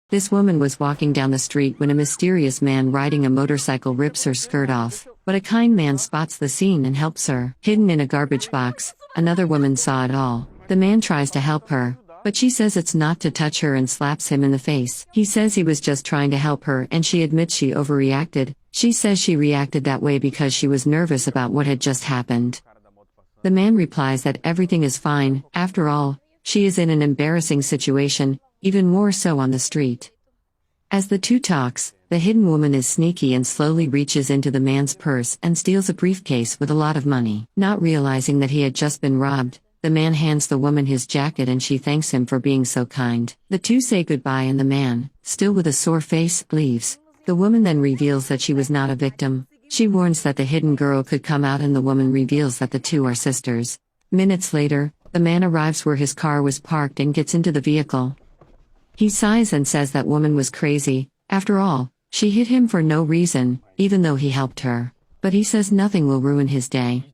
This woman was walking down the street when a mysterious man riding a motorcycle rips her skirt off, but a kind man spots the scene and helps her. Hidden in a garbage box, another woman saw it all. The man tries to help her, but she says it's not to touch her and slaps him in the face. He says he was just trying to help her and she admits she overreacted. She says she reacted that way because she was nervous about what had just happened. The man replies that everything is fine, after all, she is in an embarrassing situation, even more so on the street. As the two talks, the hidden woman is sneaky and slowly reaches into the man's purse and steals a briefcase with a lot of money. Not realizing that he had just been robbed, the man hands the woman his jacket and she thanks him for being so kind. The two say goodbye and the man, still with a sore face, leaves. The woman then reveals that she was not a victim. She warns that the hidden girl could come out and the woman reveals that the two are sisters. Minutes later, the man arrives where his car was parked and gets into the vehicle. He sighs and says that woman was crazy. After all, she hit him for no reason, even though he helped her. But he says nothing will ruin his day.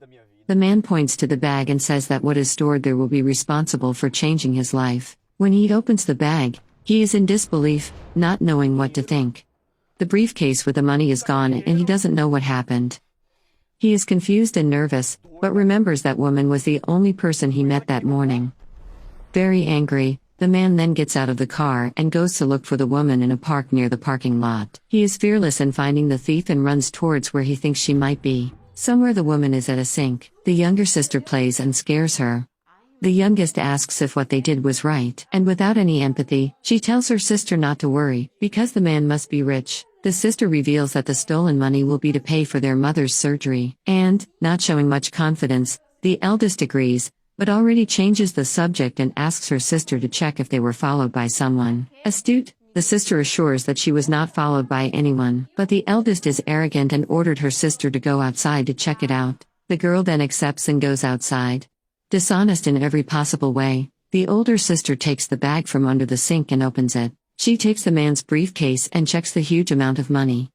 The man points to the bag and says that what is stored there will be responsible for changing his life. When he opens the bag, he is in disbelief, not knowing what to think. The briefcase with the money is gone and he doesn't know what happened. He is confused and nervous, but remembers that woman was the only person he met that morning. Very angry, the man then gets out of the car and goes to look for the woman in a park near the parking lot. He is fearless in finding the thief and runs towards where he thinks she might be. Somewhere the woman is at a sink. The younger sister plays and scares her. The youngest asks if what they did was right, and without any empathy, she tells her sister not to worry, because the man must be rich. The sister reveals that the stolen money will be to pay for their mother's surgery, and, not showing much confidence, the eldest agrees, but already changes the subject and asks her sister to check if they were followed by someone. Astute, the sister assures that she was not followed by anyone, but the eldest is arrogant and ordered her sister to go outside to check it out. The girl then accepts and goes outside. Dishonest in every possible way, the older sister takes the bag from under the sink and opens it. She takes the man's briefcase and checks the huge amount of money.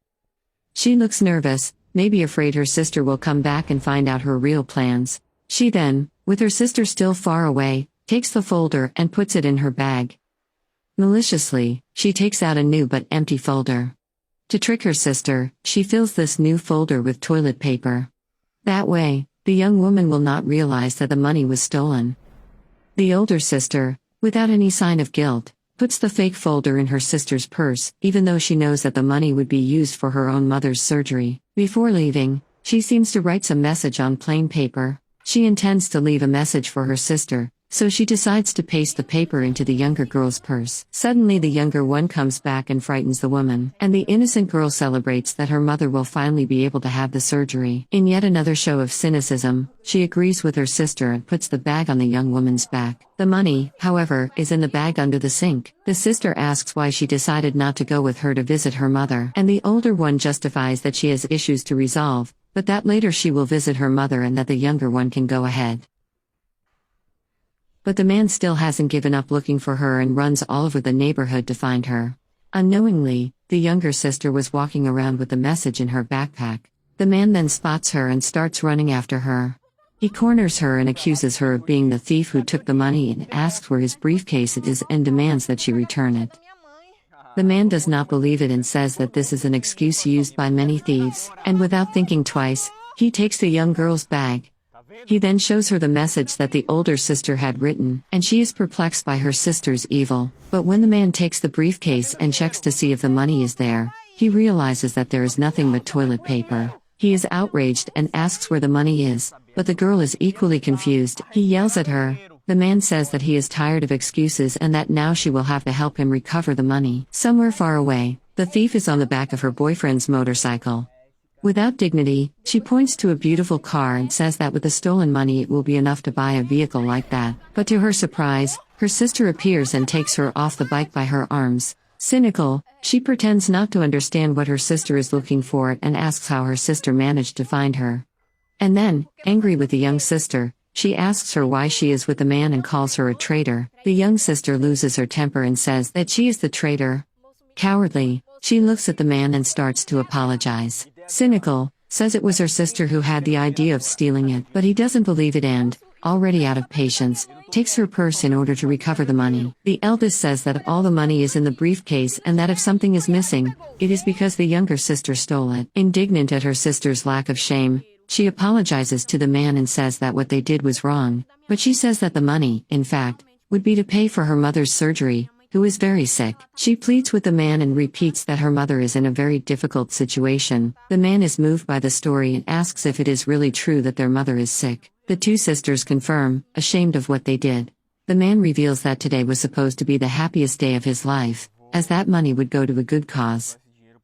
She looks nervous, maybe afraid her sister will come back and find out her real plans. She then, with her sister still far away, takes the folder and puts it in her bag. Maliciously, she takes out a new but empty folder. To trick her sister, she fills this new folder with toilet paper. That way, the young woman will not realize that the money was stolen. The older sister, without any sign of guilt, puts the fake folder in her sister's purse, even though she knows that the money would be used for her own mother's surgery. Before leaving, she seems to write some message on plain paper. She intends to leave a message for her sister, so she decides to paste the paper into the younger girl's purse. Suddenly the younger one comes back and frightens the woman, and the innocent girl celebrates that her mother will finally be able to have the surgery. In yet another show of cynicism, she agrees with her sister and puts the bag on the young woman's back. The money, however, is in the bag under the sink. The sister asks why she decided not to go with her to visit her mother, and the older one justifies that she has issues to resolve, but that later she will visit her mother and that the younger one can go ahead. But the man still hasn't given up looking for her and runs all over the neighborhood to find her. Unknowingly, the younger sister was walking around with the message in her backpack. The man then spots her and starts running after her. He corners her and accuses her of being the thief who took the money and asks where his briefcase is and demands that she return it. The man does not believe it and says that this is an excuse used by many thieves, and without thinking twice, he takes the young girl's bag. He then shows her the message that the older sister had written, and she is perplexed by her sister's evil. But when the man takes the briefcase and checks to see if the money is there, he realizes that there is nothing but toilet paper. He is outraged and asks where the money is, but the girl is equally confused. He yells at her. The man says that he is tired of excuses and that now she will have to help him recover the money. Somewhere far away, the thief is on the back of her boyfriend's motorcycle. Without dignity, she points to a beautiful car and says that with the stolen money it will be enough to buy a vehicle like that. But to her surprise, her sister appears and takes her off the bike by her arms. Cynical, she pretends not to understand what her sister is looking for and asks how her sister managed to find her. And then, angry with the young sister, she asks her why she is with the man and calls her a traitor. The young sister loses her temper and says that she is the traitor. Cowardly, she looks at the man and starts to apologize. Cynical, says it was her sister who had the idea of stealing it, but he doesn't believe it and, already out of patience, takes her purse in order to recover the money. The eldest says that all the money is in the briefcase and that if something is missing, it is because the younger sister stole it. Indignant at her sister's lack of shame, she apologizes to the man and says that what they did was wrong, but she says that the money, in fact, would be to pay for her mother's surgery, who is very sick. She pleads with the man and repeats that her mother is in a very difficult situation. The man is moved by the story and asks if it is really true that their mother is sick. The two sisters confirm, ashamed of what they did. The man reveals that today was supposed to be the happiest day of his life, as that money would go to a good cause.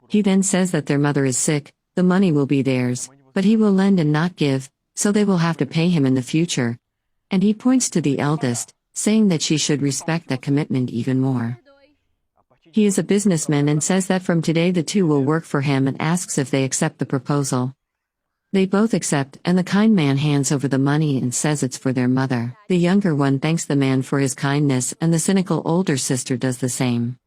He then says that their mother is sick, the money will be theirs, but he will lend and not give, so they will have to pay him in the future. And he points to the eldest, saying that she should respect that commitment even more. He is a businessman and says that from today the two will work for him and asks if they accept the proposal. They both accept, and the kind man hands over the money and says it's for their mother. The younger one thanks the man for his kindness and the cynical older sister does the same.